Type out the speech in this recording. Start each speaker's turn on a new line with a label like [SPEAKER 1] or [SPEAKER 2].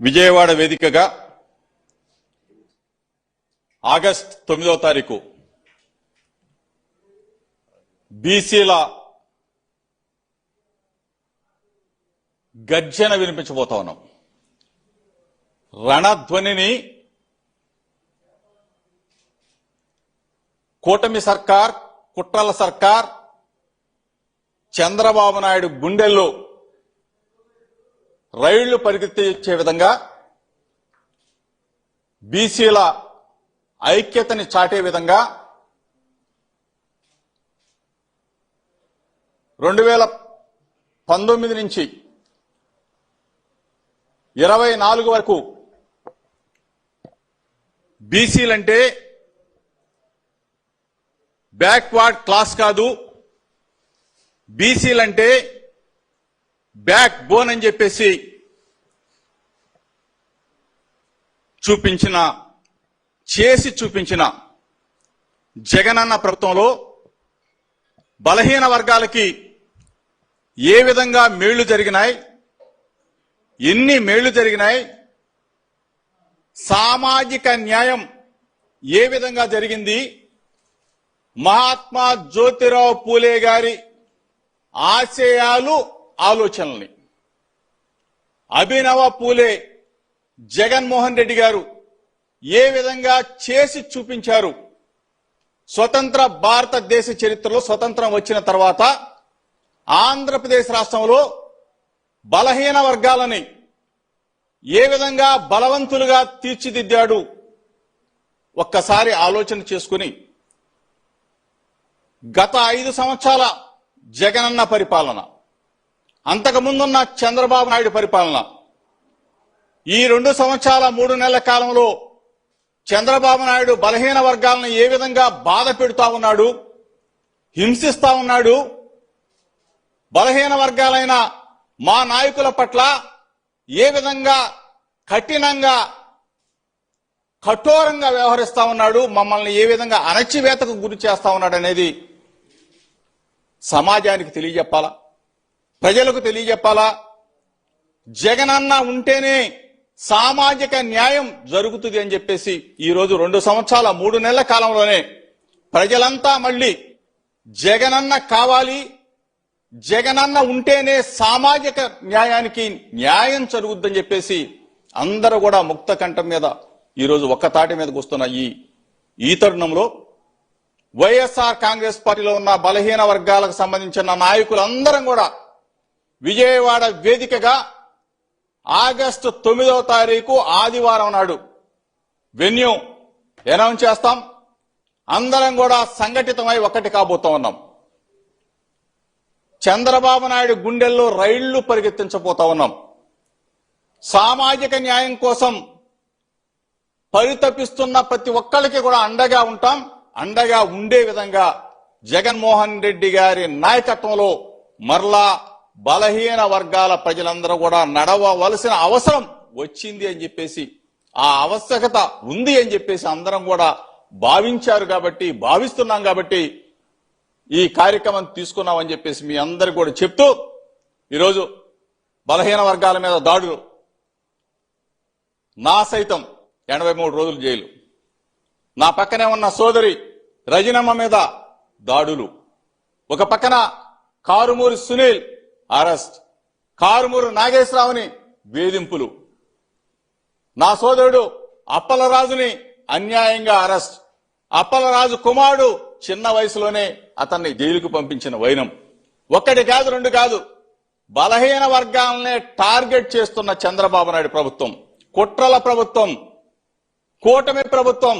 [SPEAKER 1] విజయవాడ వేదికగా ఆగస్టు 9వ తారీఖు బీసీల గర్జన వినిపించబోతా ఉన్నాం. రణధ్వనిని కూటమి సర్కార్, కుట్రల సర్కార్, చంద్రబాబు నాయుడు గుండెల్లో రైళ్లు పరిగెత్తించే విధంగా, బీసీల ఐక్యతని చాటే విధంగా 2019 నుంచి 24 వరకు బీసీలంటే బ్యాక్వర్డ్ క్లాస్ కాదు, బీసీలంటే బ్యాక్ బోన్ అని చెప్పేసి చేసి చూపించిన జగనన్న ప్రభుత్వంలో బలహీన వర్గాలకి ఏ విధంగా మేళ్లు జరిగినాయి, ఎన్ని మేళ్లు జరిగినాయి, సామాజిక న్యాయం ఏ విధంగా జరిగింది, మహాత్మా జ్యోతిరావు పూలే గారి ఆశయాలు, ఆలోచనల్ని అభినవ పూలే జగన్మోహన్ రెడ్డి గారు ఏ విధంగా చేసి చూపించారు. స్వతంత్ర భారతదేశ చరిత్రలో స్వతంత్రం వచ్చిన తర్వాత ఆంధ్రప్రదేశ్ రాష్ట్రంలో బలహీన వర్గాలని ఏ విధంగా బలవంతులుగా తీర్చిదిద్దాడు ఒక్కసారి ఆలోచన చేసుకుని, గత 5 సంవత్సరాల జగనన్న పరిపాలన, అంతకుముందున్న చంద్రబాబు నాయుడు పరిపాలన, ఈ 2 సంవత్సరాల 3 నెలల కాలంలో చంద్రబాబు నాయుడు బలహీన వర్గాలను ఏ విధంగా బాధ పెడుతా ఉన్నాడు, హింసిస్తా ఉన్నాడు, బలహీన వర్గాలైన మా నాయకుల పట్ల ఏ విధంగా కఠినంగా, కఠోరంగా వ్యవహరిస్తా ఉన్నాడు, మమ్మల్ని ఏ విధంగా అణచివేతకు గురి చేస్తా ఉన్నాడు అనేది సమాజానికి తెలియజెప్పాలా, ప్రజలకు తెలియజెప్పాలా. జగనన్న ఉంటేనే సామాజిక న్యాయం జరుగుతుంది అని చెప్పేసి ఈరోజు 2 సంవత్సరాల 3 నెలల కాలంలోనే ప్రజలంతా మళ్ళీ జగనన్న కావాలి, జగనన్న ఉంటేనే సామాజిక న్యాయానికి న్యాయం జరుగుద్దని చెప్పేసి అందరూ కూడా ముక్త కంఠం మీద ఈరోజు ఒక్క తాటి మీదకి వస్తున్న ఈ తరుణంలో వైఎస్ఆర్ కాంగ్రెస్ పార్టీలో ఉన్న బలహీన వర్గాలకు సంబంధించిన నాయకులందరం కూడా విజయవాడ వేదికగా ఆగస్టు 9వ తారీఖు ఆదివారం నాడు వెన్యూ అనౌన్స్ చేస్తాం. అందరం కూడా సంఘటితమై ఒకటి కాబోతా ఉన్నాం. చంద్రబాబు నాయుడు గుండెల్లో రైళ్లు పరిగెత్తించబోతా ఉన్నాం. సామాజిక న్యాయం కోసం పరితపిస్తున్న ప్రతి ఒక్కరికి కూడా అండగా ఉంటాం. అండగా ఉండే విధంగా జగన్మోహన్ రెడ్డి గారి నాయకత్వంలో మరలా బలహీన వర్గాల ప్రజలందరూ కూడా నడవవలసిన అవసరం వచ్చింది అని చెప్పేసి, ఆ ఆవశ్యకత ఉంది అని చెప్పేసి అందరం కూడా భావించారు కాబట్టి, భావిస్తున్నాం కాబట్టి ఈ కార్యక్రమం తీసుకున్నామని చెప్పేసి మీ అందరికి కూడా చెప్తూ, ఈరోజు బలహీన వర్గాల మీద దాడులు, నా సైతం 83 రోజులు జైలు, నా పక్కనే ఉన్న సోదరి రజనమ్మ మీద దాడులు, ఒక పక్కన కారుమూరి సునీల్ అరెస్ట్, కారుమూరి నాగేశ్వరరావుని వేధింపులు, నా సోదరుడు అప్పలరాజుని అన్యాయంగా అరెస్ట్, అప్పలరాజు కుమారుడు చిన్న వయసులోనే అతన్ని జైలుకు పంపించిన వైనం. 1 కాదు 2 కాదు, బలహీన వర్గాలనే టార్గెట్ చేస్తున్న చంద్రబాబు నాయుడు ప్రభుత్వం, కుట్రల ప్రభుత్వం, కూటమి ప్రభుత్వం